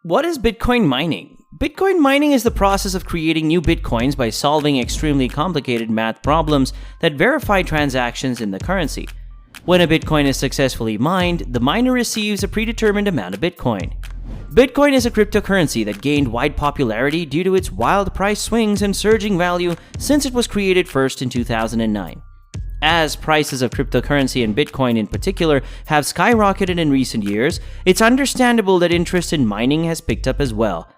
What is Bitcoin mining? Bitcoin mining is the process of creating new Bitcoins by solving extremely complicated math problems that verify transactions in the currency. When a Bitcoin is successfully mined, the miner receives a predetermined amount of Bitcoin. Bitcoin is a cryptocurrency that gained wide popularity due to its wild price swings and surging value since it was created first in 2009. As prices of cryptocurrency and Bitcoin in particular have skyrocketed in recent years, it's understandable that interest in mining has picked up as well.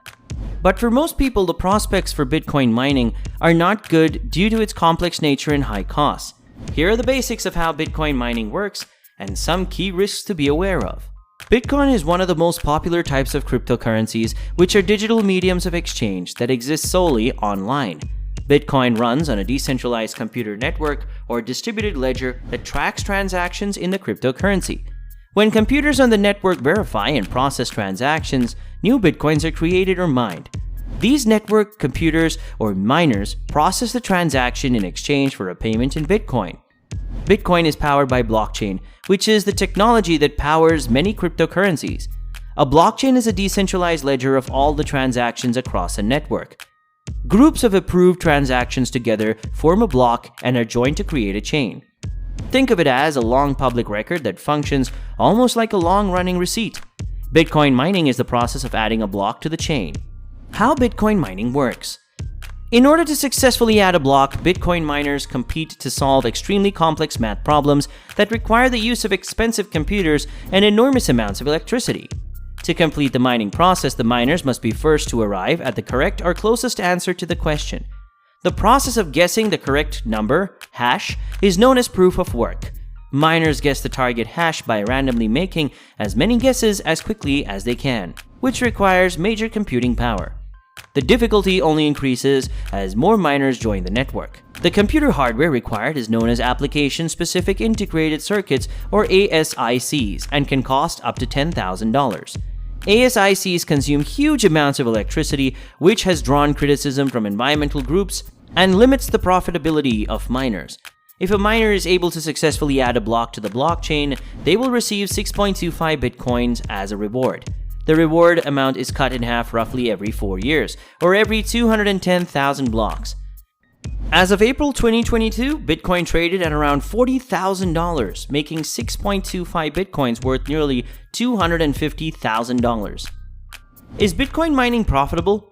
But for most people, the prospects for Bitcoin mining are not good due to its complex nature and high costs. Here are the basics of how Bitcoin mining works and some key risks to be aware of. Bitcoin is one of the most popular types of cryptocurrencies, which are digital mediums of exchange that exist solely online. Bitcoin runs on a decentralized computer network or distributed ledger that tracks transactions in the cryptocurrency. When computers on the network verify and process transactions, new Bitcoins are created or mined. These network computers or miners process the transaction in exchange for a payment in Bitcoin. Bitcoin is powered by blockchain, which is the technology that powers many cryptocurrencies. A blockchain is a decentralized ledger of all the transactions across a network. Groups of approved transactions together form a block and are joined to create a chain. Think of it as a long public record that functions almost like a long-running receipt. Bitcoin mining is the process of adding a block to the chain. How Bitcoin mining works. In order to successfully add a block, Bitcoin miners compete to solve extremely complex math problems that require the use of expensive computers and enormous amounts of electricity. To complete the mining process, the miners must be first to arrive at the correct or closest answer to the question. The process of guessing the correct number, hash, is known as proof of work. Miners guess the target hash by randomly making as many guesses as quickly as they can, which requires major computing power. The difficulty only increases as more miners join the network. The computer hardware required is known as Application-Specific Integrated Circuits or ASICs and can cost up to $10,000. ASICs consume huge amounts of electricity, which has drawn criticism from environmental groups and limits the profitability of miners. If a miner is able to successfully add a block to the blockchain, they will receive 6.25 Bitcoins as a reward. The reward amount is cut in half roughly every 4 years, or every 210,000 blocks. As of April 2022, Bitcoin traded at around $40,000, making 6.25 Bitcoins worth nearly $250,000. Is Bitcoin mining profitable?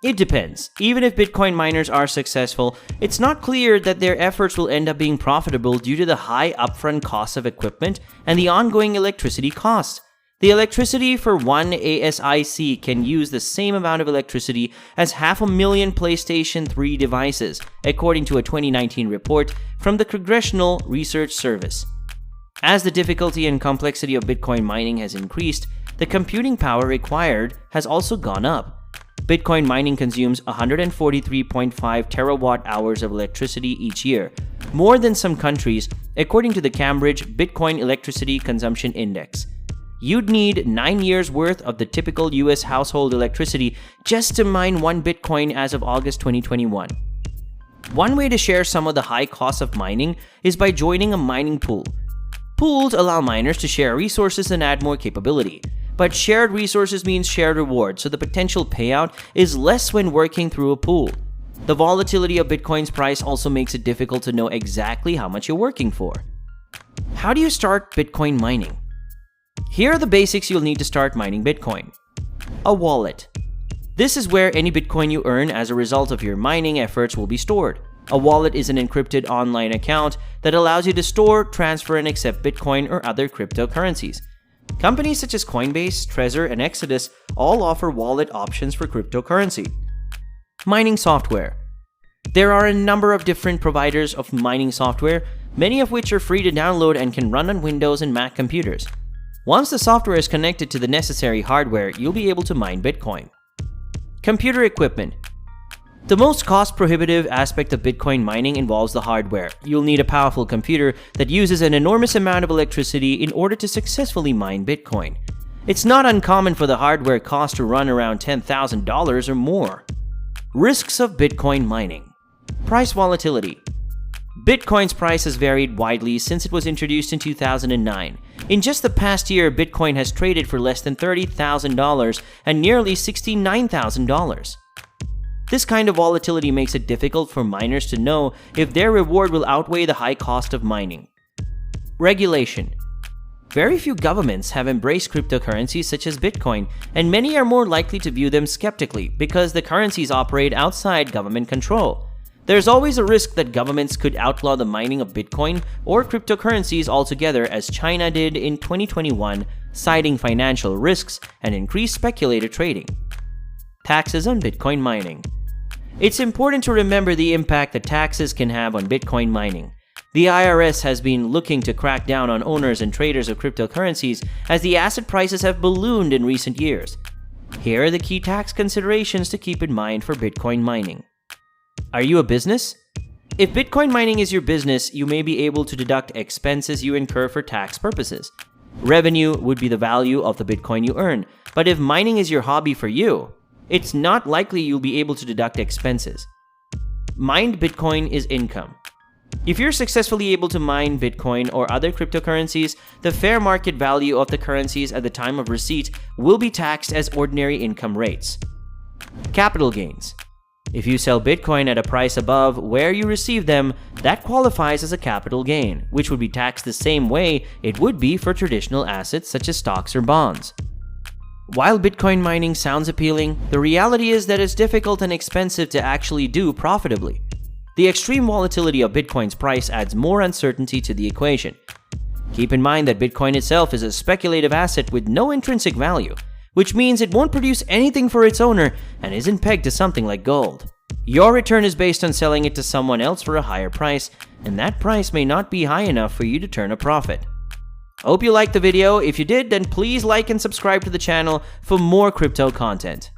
It depends. Even if Bitcoin miners are successful, it's not clear that their efforts will end up being profitable due to the high upfront costs of equipment and the ongoing electricity costs. The electricity for one ASIC can use the same amount of electricity as 500,000 PlayStation 3 devices, according to a 2019 report from the Congressional Research Service. As the difficulty and complexity of Bitcoin mining has increased, the computing power required has also gone up. Bitcoin mining consumes 143.5 terawatt-hours of electricity each year, more than some countries, according to the Cambridge Bitcoin Electricity Consumption Index. You'd need 9 years' worth of the typical US household electricity just to mine 1 Bitcoin as of August 2021. One way to share some of the high costs of mining is by joining a mining pool. Pools allow miners to share resources and add more capability. But shared resources means shared reward, so the potential payout is less when working through a pool. The volatility of Bitcoin's price also makes it difficult to know exactly how much you're working for. How do you start Bitcoin mining? Here are the basics you'll need to start mining Bitcoin. A wallet. This is where any Bitcoin you earn as a result of your mining efforts will be stored. A wallet is an encrypted online account that allows you to store, transfer, and accept Bitcoin or other cryptocurrencies. Companies such as Coinbase, Trezor, and Exodus all offer wallet options for cryptocurrency. Mining software. There are a number of different providers of mining software, many of which are free to download and can run on Windows and Mac computers. Once the software is connected to the necessary hardware, you'll be able to mine Bitcoin. Computer equipment. The most cost-prohibitive aspect of Bitcoin mining involves the hardware. You'll need a powerful computer that uses an enormous amount of electricity in order to successfully mine Bitcoin. It's not uncommon for the hardware cost to run around $10,000 or more. Risks of Bitcoin mining. Price volatility. Bitcoin's price has varied widely since it was introduced in 2009. In just the past year, Bitcoin has traded for less than $30,000 and nearly $69,000. This kind of volatility makes it difficult for miners to know if their reward will outweigh the high cost of mining. Regulation. Very few governments have embraced cryptocurrencies such as Bitcoin, and many are more likely to view them skeptically because the currencies operate outside government control. There's always a risk that governments could outlaw the mining of Bitcoin or cryptocurrencies altogether, as China did in 2021, citing financial risks and increased speculator trading. Taxes on Bitcoin mining. It's important to remember the impact that taxes can have on Bitcoin mining. The IRS has been looking to crack down on owners and traders of cryptocurrencies as the asset prices have ballooned in recent years. Here are the key tax considerations to keep in mind for Bitcoin mining. Are you a business? If Bitcoin mining is your business, you may be able to deduct expenses you incur for tax purposes. Revenue would be the value of the Bitcoin you earn, but if mining is your hobby for you, it's not likely you'll be able to deduct expenses. Mined Bitcoin is income. If you're successfully able to mine Bitcoin or other cryptocurrencies, the fair market value of the currencies at the time of receipt will be taxed as ordinary income rates. Capital gains. If you sell Bitcoin at a price above where you receive them, that qualifies as a capital gain, which would be taxed the same way it would be for traditional assets such as stocks or bonds. While Bitcoin mining sounds appealing, the reality is that it's difficult and expensive to actually do profitably. The extreme volatility of Bitcoin's price adds more uncertainty to the equation. Keep in mind that Bitcoin itself is a speculative asset with no intrinsic value, which means it won't produce anything for its owner and isn't pegged to something like gold. Your return is based on selling it to someone else for a higher price, and that price may not be high enough for you to turn a profit. Hope you liked the video. If you did, then please like and subscribe to the channel for more crypto content.